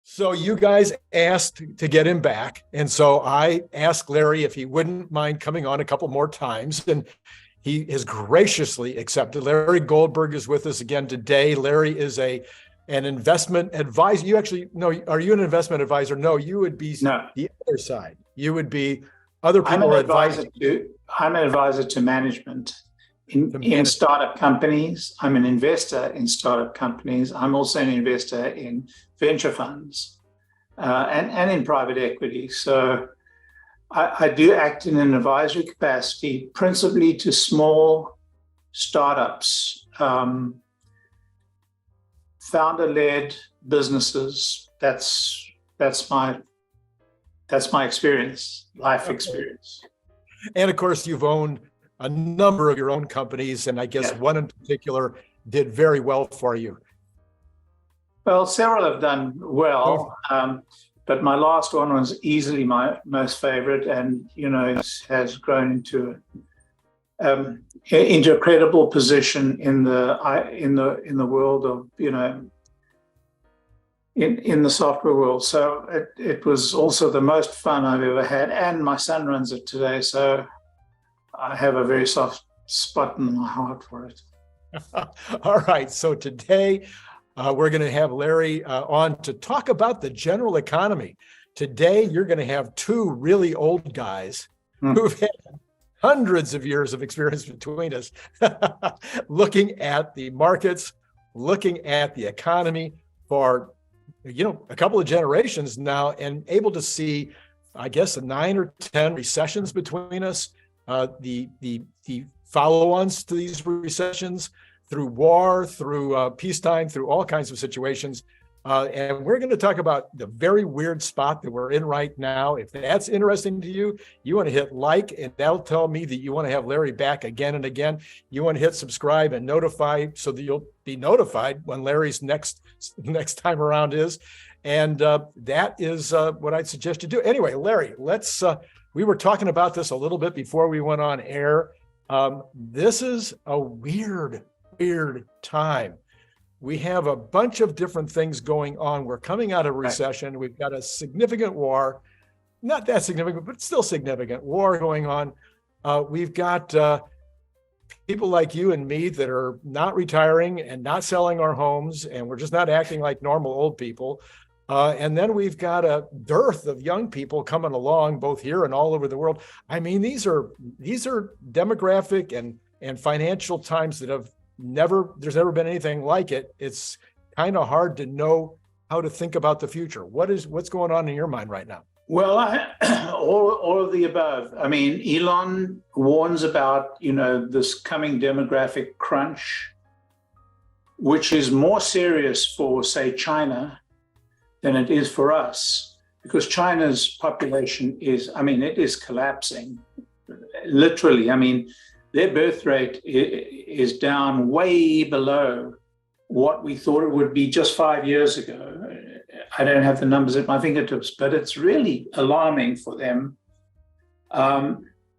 So you guys asked to get him back. And so I asked Larry if he wouldn't mind coming on a couple more times. And he has graciously accepted. Larry Goldberg is with us again today. Larry is an investment advisor. You actually, no, are you an investment advisor? No, you would be No. the other side. You would be other I'm people an are advisor advising. I'm an advisor to management in startup companies. I'm an investor in startup companies. I'm also an investor in venture funds and in private equity. So I do act in an advisory capacity, principally to small startups, founder-led businesses. That's my experience, life experience. And of course, you've owned a number of your own companies, and I guess one in particular did very well for you. Well, several have done well, but my last one was easily my most favorite, and has grown into a credible position in the world of in the software world. So it was also the most fun I've ever had, and my son runs it today, so I have a very soft spot in my heart for it. All right, so today we're going to have Larry on to talk about the general economy. Today you're going to have two really old guys who've had hundreds of years of experience between us looking at the markets, looking at the economy for a couple of generations now, and able to see, I guess, 9 or 10 recessions between us, the follow-ons to these recessions, through war, through peacetime, through all kinds of situations. And we're going to talk about the very weird spot that we're in right now. If that's interesting to you, you want to hit like, and that'll tell me that you want to have Larry back again and again. You want to hit subscribe and notify so that you'll be notified when Larry's next time around is. And that is what I'd suggest you do. Anyway, Larry, we were talking about this a little bit before we went on air. This is a weird time. We have a bunch of different things going on. We're coming out of recession. We've got a significant war, not that significant, but still significant war going on. We've got people like you and me that are not retiring and not selling our homes, and we're just not acting like normal old people. And then we've got a dearth of young people coming along, both here and all over the world. I mean, these are demographic and financial times that there's never been anything like it. It's kind of hard to know how to think about the future. What's going on in your mind right now? Well, all of the above. I mean, Elon warns about, this coming demographic crunch, which is more serious for, say, China than it is for us, because China's population it is collapsing, literally. I mean, their birth rate is down way below what we thought it would be just 5 years ago. I don't have the numbers at my fingertips, but it's really alarming for them.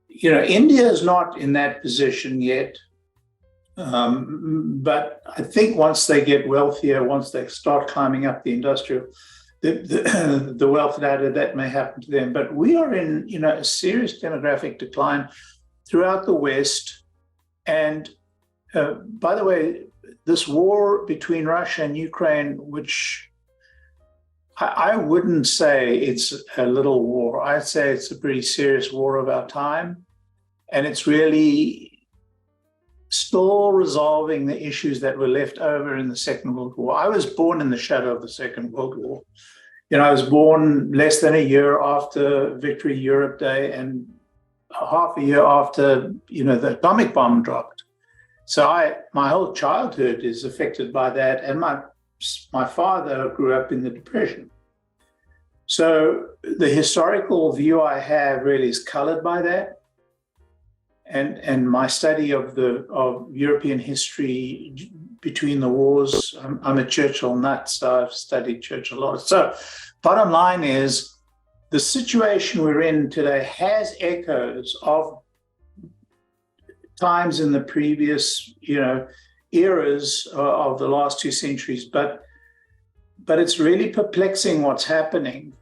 India is not in that position yet. But I think once they get wealthier, once they start climbing up the industrial, the wealth ladder, that may happen to them. But we are in, a serious demographic decline throughout the West. And by the way, this war between Russia and Ukraine, which I wouldn't say it's a little war. I'd say it's a pretty serious war of our time. And it's really still resolving the issues that were left over in the Second World War. I was born in the shadow of the Second World War. I was born less than a year after Victory Europe Day and half a year after, the atomic bomb dropped. So my whole childhood is affected by that. And my father grew up in the Depression. So the historical view I have really is colored by that. And my study of European history between the wars, I'm a Churchill nut, so I've studied Churchill a lot. So bottom line is, the situation we're in today has echoes of times in the previous, eras of the last 2 centuries, but but it's really perplexing what's happening,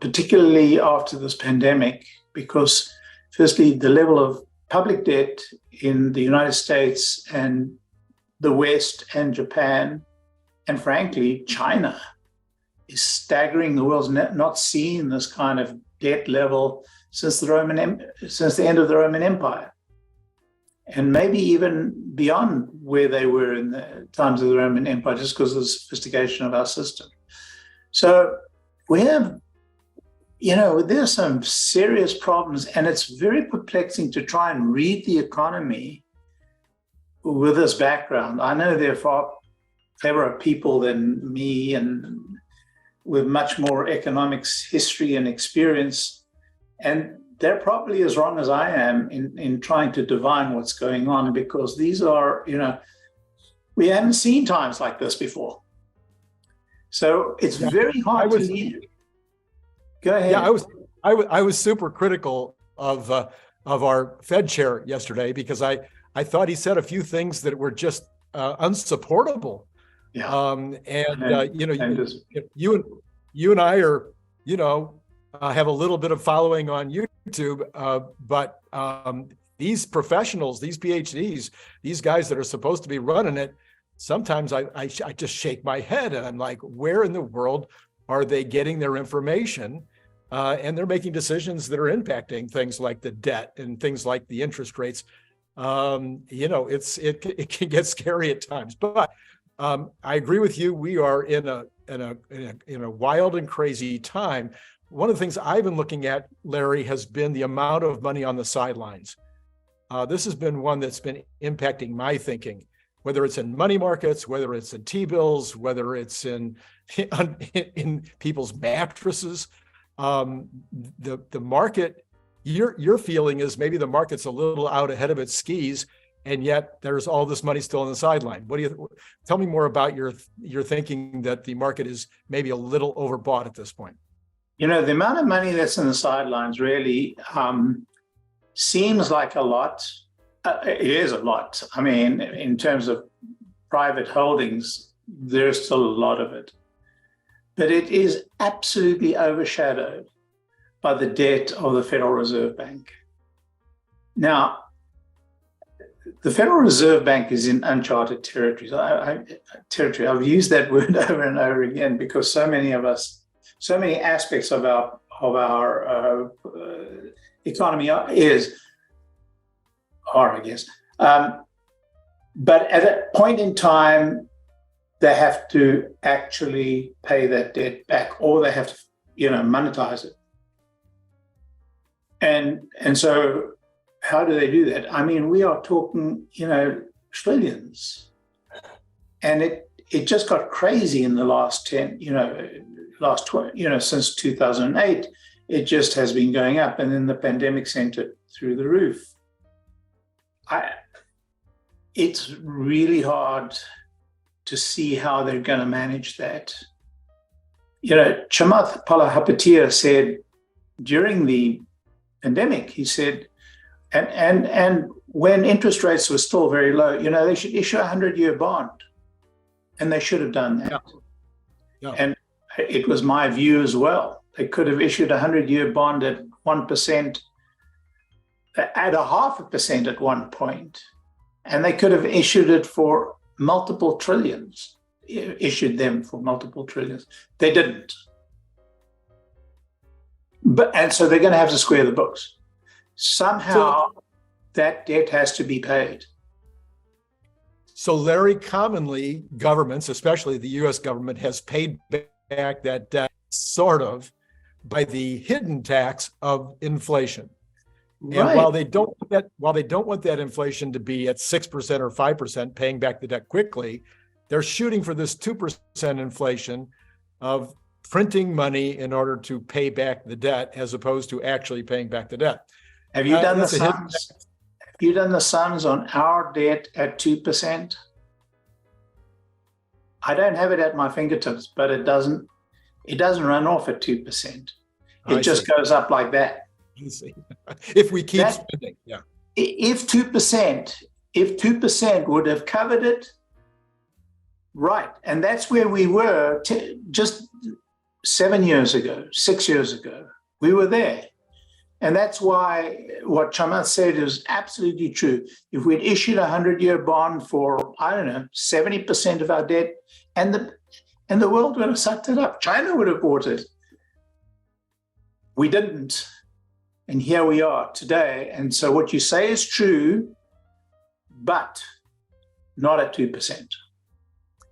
particularly after this pandemic, because firstly, the level of public debt in the United States and the West and Japan, and frankly, China, is staggering. The world's not seen this kind of debt level since the end of the Roman Empire, and maybe even beyond where they were in the times of the Roman Empire, just because of the sophistication of our system. So we have, there's some serious problems, and it's very perplexing to try and read the economy with this background. I know there are far cleverer people than me and with much more economics history and experience, and they're probably as wrong as I am in trying to divine what's going on, because these are, we haven't seen times like this before. So it's very hard to read. Go ahead. Yeah, I was super critical of our Fed chair yesterday, because I thought he said a few things that were just unsupportable. Yeah. You and I are, have a little bit of following on YouTube, but these professionals, these PhDs, these guys that are supposed to be running it, sometimes I just shake my head and I'm like, where in the world are they getting their information? And they're making decisions that are impacting things like the debt and things like the interest rates. It can get scary at times, but I agree with you. We are in a wild and crazy time. One of the things I've been looking at, Larry, has been the amount of money on the sidelines. This has been one that's been impacting my thinking, whether it's in money markets, whether it's in T-bills, whether it's in people's mattresses. The market, your feeling is maybe the market's a little out ahead of its skis, and yet there's all this money still on the sideline. Tell me more about your thinking that the market is maybe a little overbought at this point? The amount of money that's in the sidelines really seems like a lot. It is a lot. I mean, in terms of private holdings, there's still a lot of it. But it is absolutely overshadowed by the debt of the Federal Reserve Bank. Now, the Federal Reserve Bank is in uncharted territories. I've used that word over and over again because so many aspects of our economy are, I guess. But at a point in time, they have to actually pay that debt back, or they have to, monetize it. And so how do they do that? I mean, we are talking, trillions. And it just got crazy in the last 10, since 2008, it just has been going up. And then the pandemic sent it through the roof. It's really hard to see how they're going to manage that. Chamath Palihapitiya said during the pandemic, he said, and when interest rates were still very low, they should issue a 100-year bond, and they should have done that. Yeah. And it was my view as well. They could have issued a 100-year bond at 1%, at 0.5% at one point, and they could have issued it for multiple trillions, issued them for multiple trillions. They didn't. And so they're going to have to square the books. Somehow that debt has to be paid. So, Larry, commonly governments, especially the U.S. government, has paid back that debt sort of by the hidden tax of inflation. Right. And while they don't want that inflation to be at 6% or 5%, paying back the debt quickly, they're shooting for this 2% inflation of printing money in order to pay back the debt, as opposed to actually paying back the debt. Have you done the sums? Have you done the sums on our debt at 2%? I don't have it at my fingertips, but it doesn't run off at 2%. It just goes up like that. If we keep spending, yeah. If 2% would have covered it, Right. And that's where we were just 7 years ago, 6 years ago. We were there. And that's why what Chamath said is absolutely true. If we'd issued a 100-year bond for, I don't know, 70% of our debt, and the world would have sucked it up. China would have bought it. We didn't. And here we are today. And so what you say is true, but not at 2%.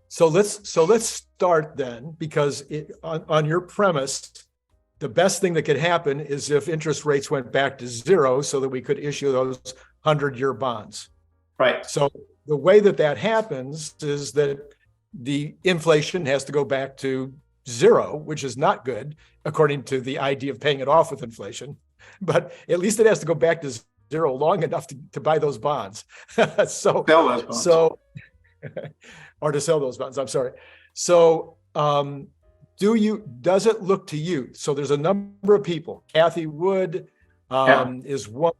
So let's start then, because on your premise, the best thing that could happen is if interest rates went back to zero so that we could issue those 100-year bonds. Right. So the way that happens is that the inflation has to go back to zero, which is not good, according to the idea of paying it off with inflation. But at least it has to go back to zero long enough to buy those bonds. Sell those bonds. Or to sell those bonds, I'm sorry. So does it look to you? So there's a number of people. Cathie Wood is one.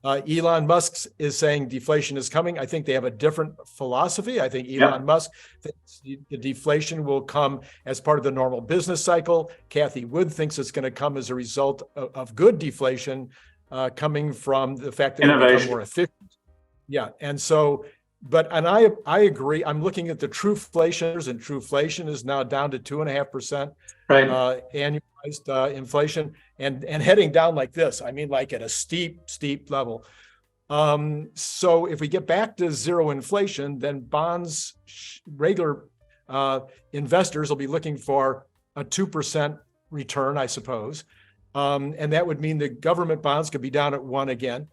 Elon Musk is saying deflation is coming. I think they have a different philosophy. I think Elon Musk thinks the deflation will come as part of the normal business cycle. Cathie Wood thinks it's going to come as a result of good deflation coming from the fact that we become more efficient. Yeah, and so, and I agree. I'm looking at the true-flationers, and true-flation is now down to 2.5%, right? Annualized inflation, and heading down like this. I mean, like at a steep level. So if we get back to zero inflation, then bonds, regular investors will be looking for a 2% return, I suppose, and that would mean the government bonds could be down at 1 again.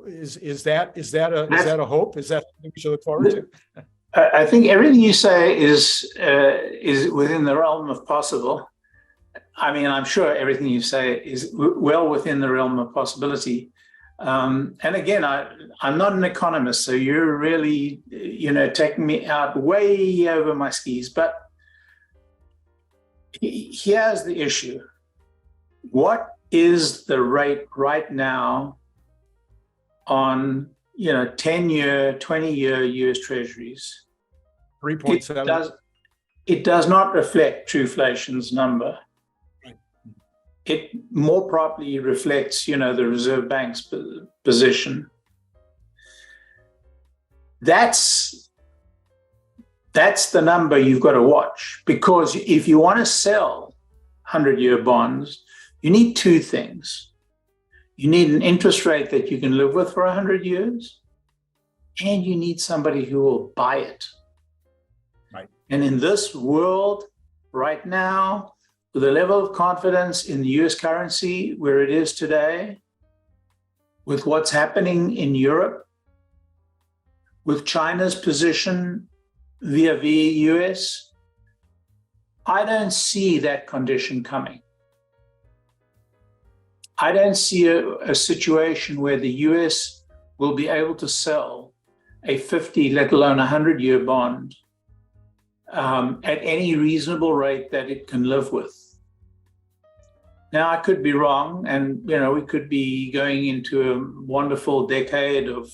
Is that a hope? Is that something we should look forward to? I think everything you say is within the realm of possible. I mean, I'm sure everything you say is well within the realm of possibility. And again, I'm not an economist, so you're really, taking me out way over my skis. But here's the issue. What is the rate right now on 10-year, 20-year US Treasuries? 3.7. It does not reflect true-flation's number. It more properly reflects, the Reserve Bank's position. That's the number you've got to watch, because if you want to sell 100-year bonds, you need two things. You need an interest rate that you can live with for 100 years, and you need somebody who will buy it. Right. And in this world right now, with the level of confidence in the US currency where it is today, with what's happening in Europe, with China's position vis-a-vis US, I don't see that condition coming. I don't see a situation where the US will be able to sell a 50, let alone 100-year bond at any reasonable rate that it can live with. Now, I could be wrong, and we could be going into a wonderful decade of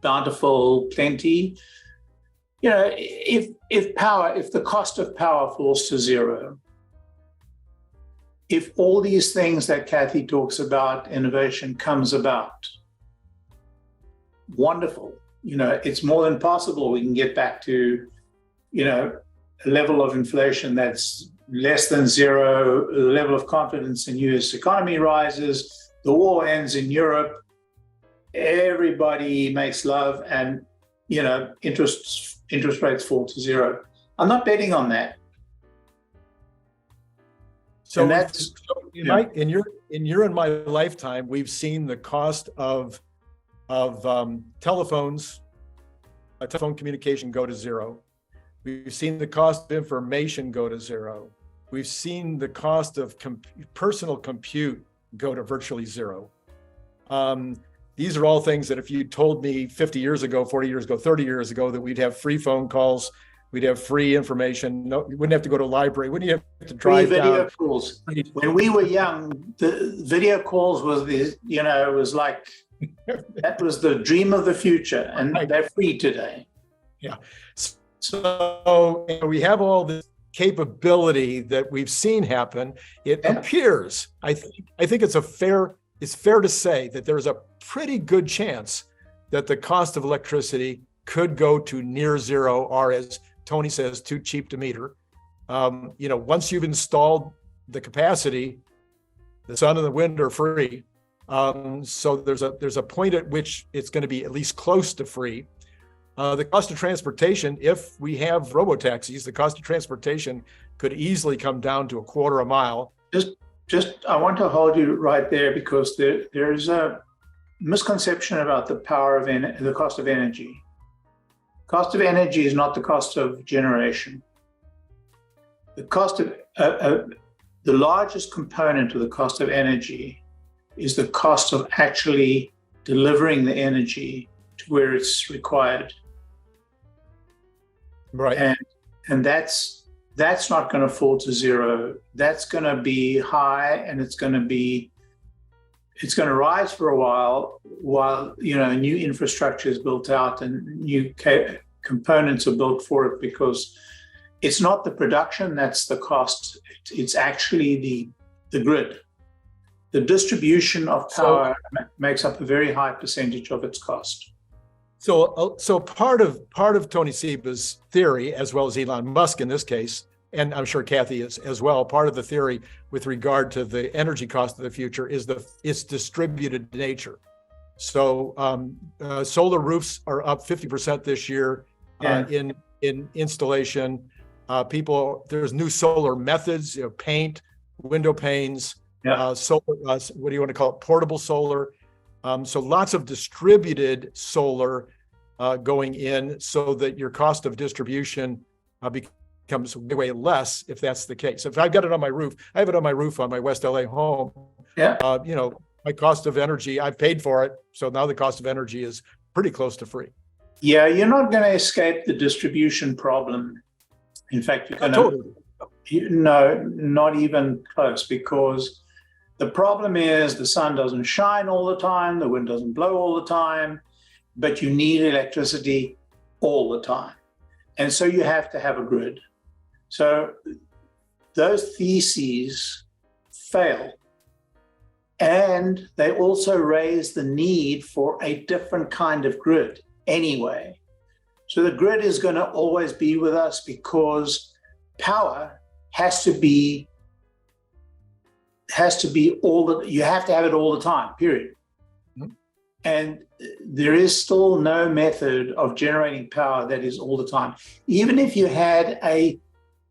bountiful plenty. If the cost of power falls to zero, if all these things that Cathie talks about, innovation comes about, wonderful. It's more than possible we can get back to, a level of inflation that's less than zero, the level of confidence in US economy rises, the war ends in Europe, everybody makes love, and interest rates fall to zero. I'm not betting on that. So in your and my lifetime, we've seen the cost of telephone communication go to zero. We've seen the cost of information go to zero. We've seen the cost of personal compute go to virtually zero. These are all things that if you told me 50 years ago, 40 years ago, 30 years ago, that we'd have free phone calls, we'd have free information, we wouldn't have to go to a library, wouldn't you have to drive free video down? Calls. When we were young, the video calls was it was like, that was the dream of the future, and they're free today. Yeah. So we have all this capability that we've seen happen. It appears, I think it's fair to say that there's a pretty good chance that the cost of electricity could go to near zero, or as Tony says, too cheap to meter. Once you've installed the capacity, the sun and the wind are free. So there's a point at which it's going to be at least close to free. The cost of transportation, if we have robo-taxis, the cost of transportation could easily come down to a quarter a mile. I want to hold you right there, because there's a misconception about the cost of energy. Cost of energy is not the cost of generation. The cost of the largest component of the cost of energy is the cost of actually delivering the energy to where it's required. Right. And that's not going to fall to zero. That's going to be high, and it's going to rise for a while new infrastructure is built out and new components are built for it, because it's not the production that's the cost. It's actually the grid. The distribution of power makes up a very high percentage of its cost. So part of Tony Seba's theory, as well as Elon Musk in this case, and I'm sure Kathy is as well, part of the theory with regard to the energy cost of the future is its distributed nature. So solar roofs are up 50% this year in installation. There's new solar methods, paint, window panes, solar. What do you want to call it? Portable solar. So lots of distributed solar going in, so that your cost of distribution becomes way less if that's the case. If I've got it on my roof, I have it on my roof on my West LA home. My cost of energy, I've paid for it. So now the cost of energy is pretty close to free. Yeah, you're not going to escape the distribution problem. In fact, you're going to, no, not even close, because the problem is the sun doesn't shine all the time, the wind doesn't blow all the time, but you need electricity all the time. And so you have to have a grid. So those theses fail. And they also raise the need for a different kind of grid anyway. So the grid is going to always be with us, because power has to be you have to have it all the time, period. Mm-hmm. And there is still no method of generating power that is all the time. Even if you had a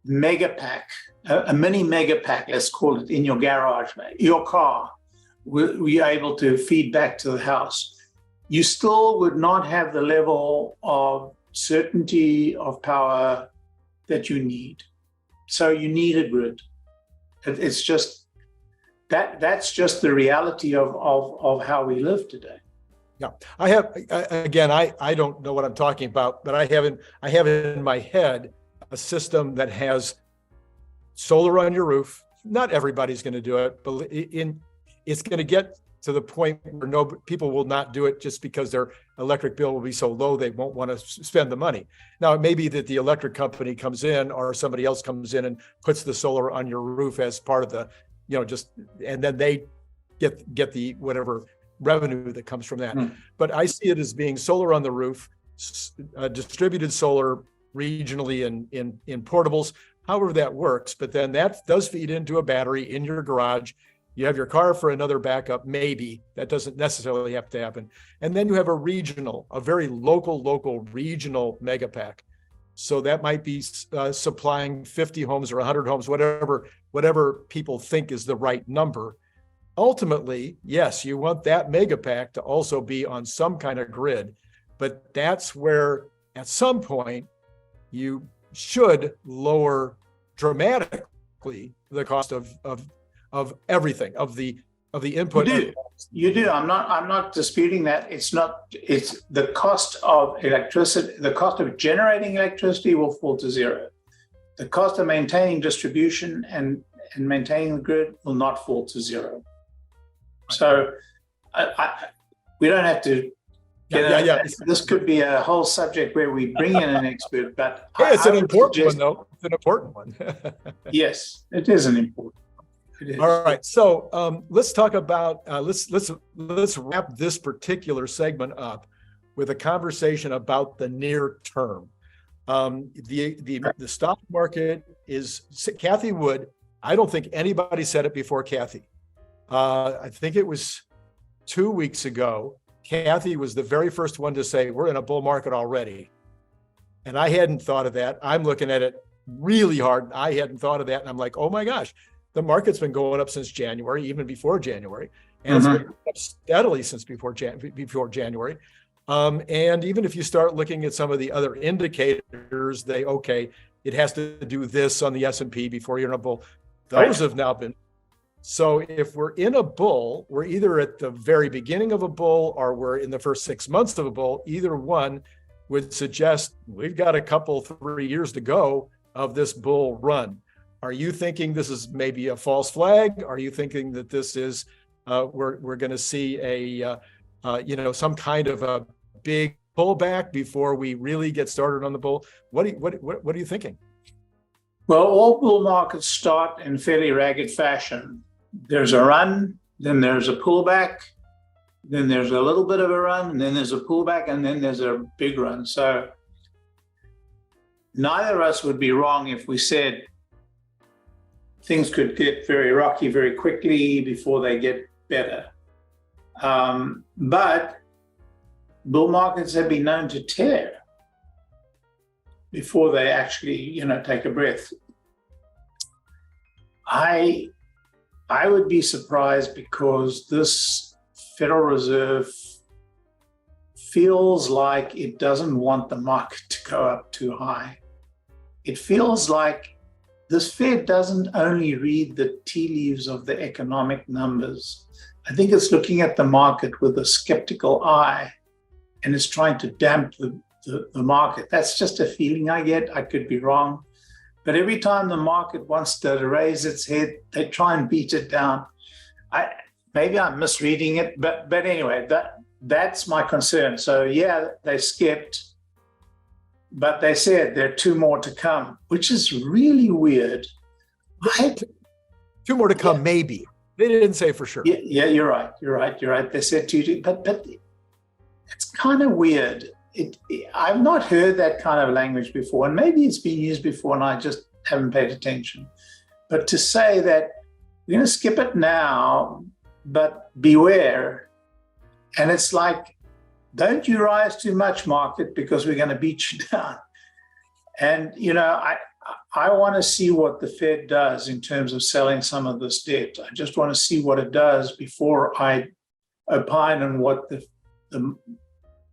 mega pack, a mini mega pack, let's call it, in your garage, your car, were you able to feed back to the house, you still would not have the level of certainty of power that you need. So you need a grid. It's just that's just the reality of how we live today. Yeah, I don't know what I'm talking about, but I have in my head a system that has solar on your roof. Not everybody's going to do it, but it's going to get to the point where people will not do it, just because their electric bill will be so low they won't want to spend the money. Now, it may be that the electric company comes in, or somebody else comes in and puts the solar on your roof as part of the, and then they get the whatever revenue that comes from that. But I see it as being solar on the roof, distributed solar regionally in portables, however that works. But then that does feed into a battery in your garage. You have your car for another backup, maybe. That doesn't necessarily have to happen. And then you have a very local regional mega pack. So that might be supplying 50 homes or 100 homes, whatever people think is the right number. Ultimately, yes, you want that mega pack to also be on some kind of grid, but that's where at some point you should lower dramatically the cost of everything, of the input. You do. I'm not disputing that. It's the cost of electricity, the cost of generating electricity will fall to zero. The cost of maintaining distribution and maintaining the grid will not fall to zero. So we don't have to Yeah. This could be a whole subject where we bring in an expert, but Hey, it's an important one, though. It's an important one. Yes, it is an important one. It is. All right, so let's talk about let's wrap this particular segment up with a conversation about the near term. The stock market is Kathy Wood. I don't think anybody said it before Kathy. I think it was 2 weeks ago. Kathy was the very first one to say, we're in a bull market already. And I hadn't thought of that. I'm looking at it really hard. I hadn't thought of that. And I'm like, oh my gosh, the market's been going up since January, even before January. And it's been up steadily since before January. And even if you start looking at some of the other indicators, it has to do this on the S&P before you're in a bull. Those have now been. So if we're in a bull, we're either at the very beginning of a bull or we're in the first 6 months of a bull. Either one would suggest we've got 3 years to go of this bull run. Are you thinking this is maybe a false flag? Are you thinking that this is we're going to see some kind of a big pullback before we really get started on the bull? What are you thinking? Well, all bull markets start in fairly ragged fashion. There's a run, then there's a pullback, then there's a little bit of a run, and then there's a pullback, and then there's a big run. So neither of us would be wrong if we said things could get very rocky very quickly before they get better. But bull markets have been known to tear before they actually, take a breath. I would be surprised because this Federal Reserve feels like it doesn't want the market to go up too high. It feels like this Fed doesn't only read the tea leaves of the economic numbers. I think it's looking at the market with a skeptical eye and it's trying to damp the market. That's just a feeling I get. I could be wrong. But every time the market wants to raise its head, they try and beat it down. Maybe I'm misreading it, but anyway, that's my concern. So yeah, they skipped, but they said there are 2 more to come, which is really weird. 2 more to come, maybe. They didn't say for sure. Yeah, you're right. They said 2, but it's kind of weird. I've not heard that kind of language before, and maybe it's been used before and I just haven't paid attention. But to say that we're going to skip it now, but beware, and it's like, don't you rise too much, market, because we're going to beat you down. And, I want to see what the Fed does in terms of selling some of this debt. I just want to see what it does before I opine on what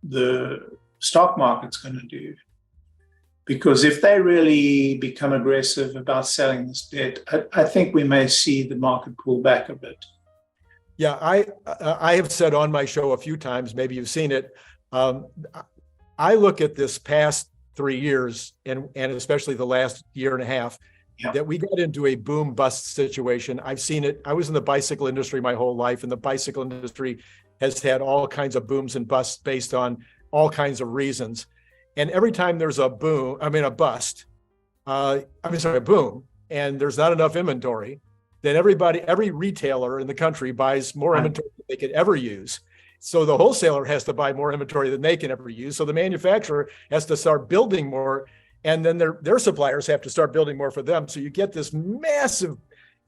the stock market's going to do. Because if they really become aggressive about selling this debt, I think we may see the market pull back a bit. Yeah, I have said on my show a few times, maybe you've seen it, I look at this past 3 years and especially the last year and a half, that we got into a boom bust situation. I've seen it. I was in the bicycle industry my whole life, and the bicycle industry has had all kinds of booms and busts based on all kinds of reasons. And every time there's a boom, a boom, and there's not enough inventory, then every retailer in the country buys more inventory than they could ever use. So the wholesaler has to buy more inventory than they can ever use. So the manufacturer has to start building more, and then their suppliers have to start building more for them. So you get this massive,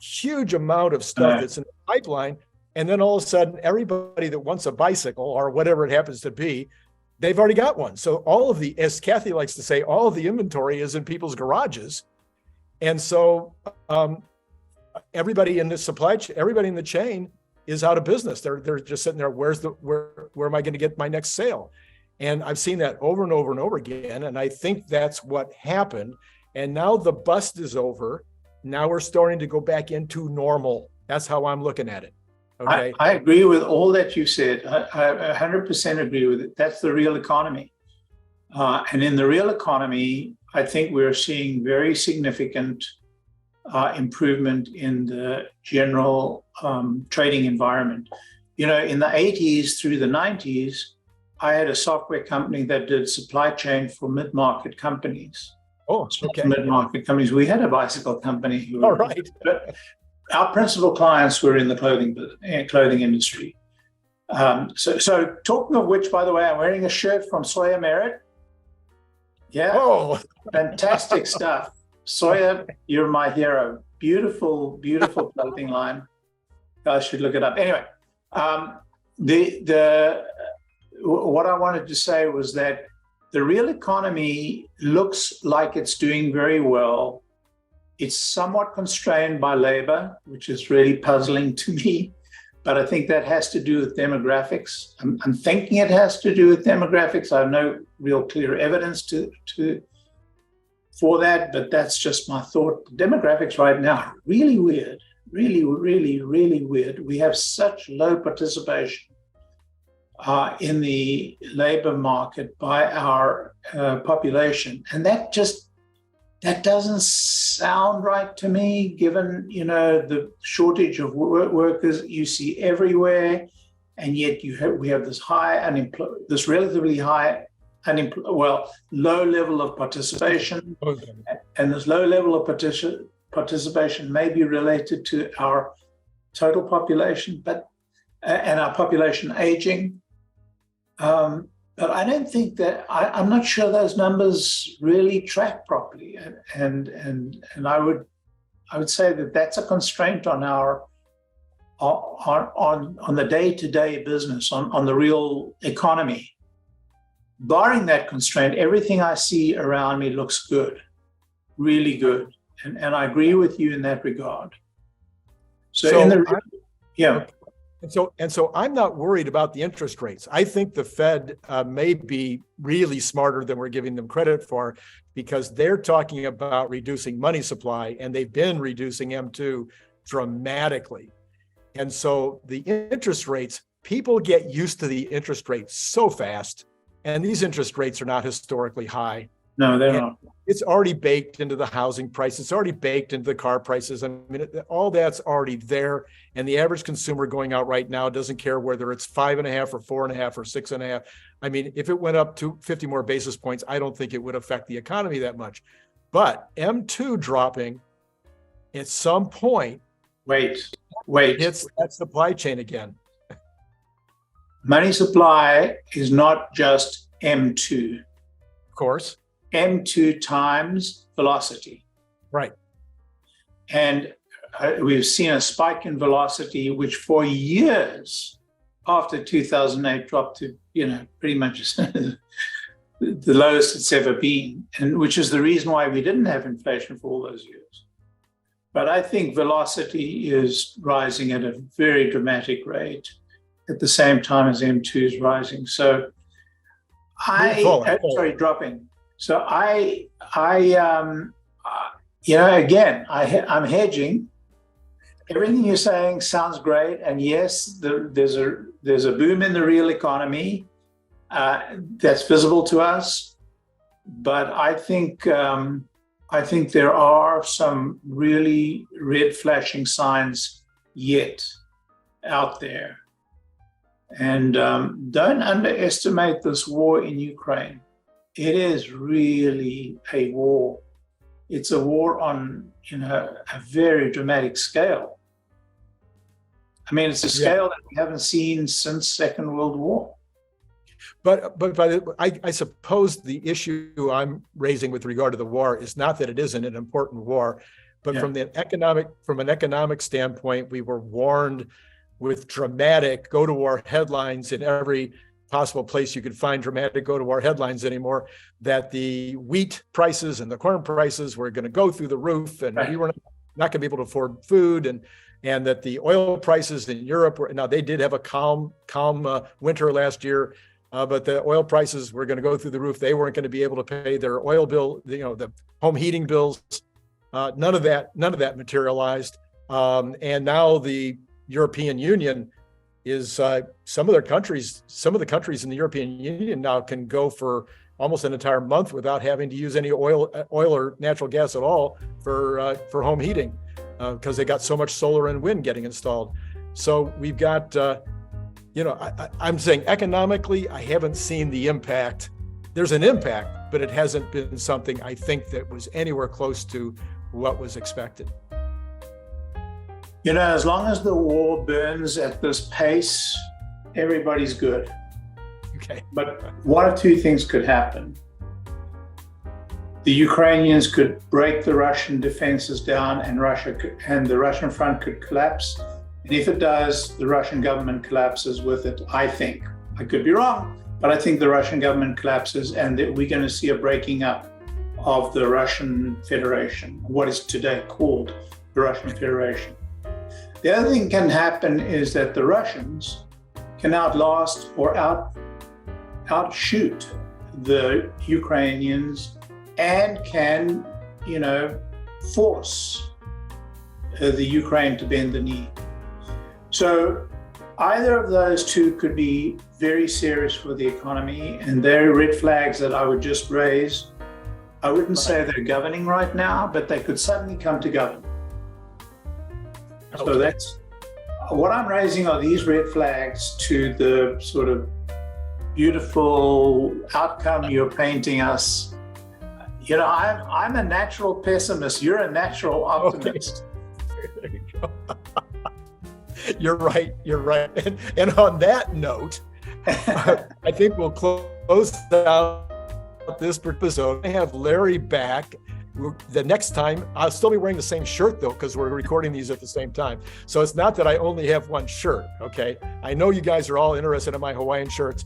huge amount of stuff that's in the pipeline. And then all of a sudden, everybody that wants a bicycle or whatever it happens to be, they've already got one. So all of the, as Kathy likes to say, all of the inventory is in people's garages. And so everybody in the supply chain, everybody in the chain is out of business. They're just sitting there, where am I going to get my next sale? And I've seen that over and over and over again. And I think that's what happened. And now the bust is over. Now we're starting to go back into normal. That's how I'm looking at it. Okay. I agree with all that you said. I 100% agree with it. That's the real economy. And in the real economy, I think we're seeing very significant improvement in the general trading environment. In the 80s through the 90s, I had a software company that did supply chain for mid-market companies. Oh, okay. Mid-market companies. We had a bicycle company. All right. But our principal clients were in the clothing industry. So talking of which, by the way, I'm wearing a shirt from Sawyer Merritt. Yeah. Oh, fantastic stuff. Sawyer, you're my hero. Beautiful, beautiful clothing line. Guys should look it up. Anyway, what I wanted to say was that the real economy looks like it's doing very well. It's somewhat constrained by labor, which is really puzzling to me. But I think that has to do with demographics. I'm thinking it has to do with demographics. I have no real clear evidence for that, but that's just my thought. Demographics right now are really weird, really, really, really weird. We have such low participation in the labor market by our population, and that doesn't sound right to me, given the shortage of workers you see everywhere, and yet we have this relatively high low level of participation, and this low level of participation may be related to our total population, and our population aging. But I don't think that I'm not sure those numbers really track properly, and I would say that that's a constraint on our on the day-to-day business, on the real economy. Barring that constraint, everything I see around me looks good, really good, and I agree with you in that regard. And so I'm not worried about the interest rates. I think the Fed may be really smarter than we're giving them credit for, because they're talking about reducing money supply, and they've been reducing M2 dramatically. And so the interest rates, people get used to the interest rates so fast, and these interest rates are not historically high. No, they're not. It's already baked into the housing price. It's already baked into the car prices. I mean, all that's already there. And the average consumer going out right now doesn't care whether it's 5.5 or 4.5 or 6.5. I mean, if it went up to 50 more basis points, I don't think it would affect the economy that much. But M2 dropping at some point, hits that supply chain again. Money supply is not just M2. Of course. M2 times velocity. Right. And we've seen a spike in velocity, which for years after 2008 dropped to, pretty much the lowest it's ever been, and which is the reason why we didn't have inflation for all those years. But I think velocity is rising at a very dramatic rate at the same time as M2 is rising. So dropping. So again, I'm hedging. Everything you're saying sounds great, and yes, there's a boom in the real economy that's visible to us. But I think there are some really red flashing signs yet out there, and don't underestimate this war in Ukraine. It is really a war. It's a war on, a very dramatic scale. I mean, it's a scale that we haven't seen since Second World War. But I suppose the issue I'm raising with regard to the war is not that it isn't an important war, but from an economic standpoint, we were warned with dramatic go-to-war headlines in every possible place you could find dramatic go-to-war headlines anymore, that the wheat prices and the corn prices were going to go through the roof, and we were not going to be able to afford food, and that the oil prices in Europe now they did have a calm winter last year, but the oil prices were going to go through the roof. They weren't going to be able to pay their oil bill, the home heating bills. None of that materialized, and now the European Union is some of the countries in the European Union now can go for almost an entire month without having to use any oil or natural gas at all for home heating, because they got so much solar and wind getting installed. So we've got I'm saying economically, I haven't seen the impact. There's an impact, but it hasn't been something I think that was anywhere close to what was expected. As long as the war burns at this pace, everybody's good. Okay. But one of two things could happen. The Ukrainians could break the Russian defenses down and the Russian front could collapse. And if it does, the Russian government collapses with it, I think. I could be wrong, but I think the Russian government collapses and that we're going to see a breaking up of the Russian Federation, what is today called the Russian Federation. The other thing can happen is that the Russians can outlast or outshoot the Ukrainians and can, force the Ukraine to bend the knee. So either of those two could be very serious for the economy, and they're red flags that I would just raise. I wouldn't say they're governing right now, but they could suddenly come to govern. So that's what I'm raising are these red flags to the sort of beautiful outcome you're painting us. I'm a natural pessimist. You're a natural optimist. Okay. There you go. You're right. And on that note, I think we'll close out this episode. I have Larry back. The next time, I'll still be wearing the same shirt though, because we're recording these at the same time. So it's not that I only have one shirt, okay? I know you guys are all interested in my Hawaiian shirts.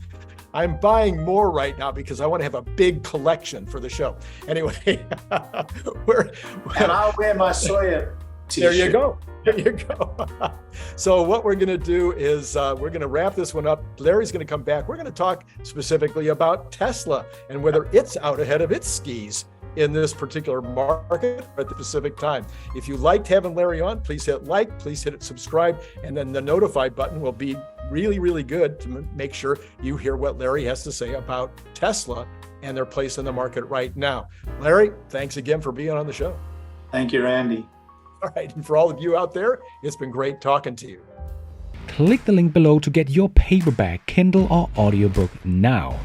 I'm buying more right now because I want to have a big collection for the show. Anyway, and I'll wear my soya t-shirt. There you go. So what we're going to do is we're going to wrap this one up. Larry's going to come back. We're going to talk specifically about Tesla and whether it's out ahead of its skis in this particular market at the Pacific time. If you liked having Larry on, please hit like, please hit subscribe, and then the notify button will be really, really good to make sure you hear what Larry has to say about Tesla and their place in the market right now. Larry, thanks again for being on the show. Thank you, Randy. All right, and for all of you out there, it's been great talking to you. Click the link below to get your paperback, Kindle, or audiobook now.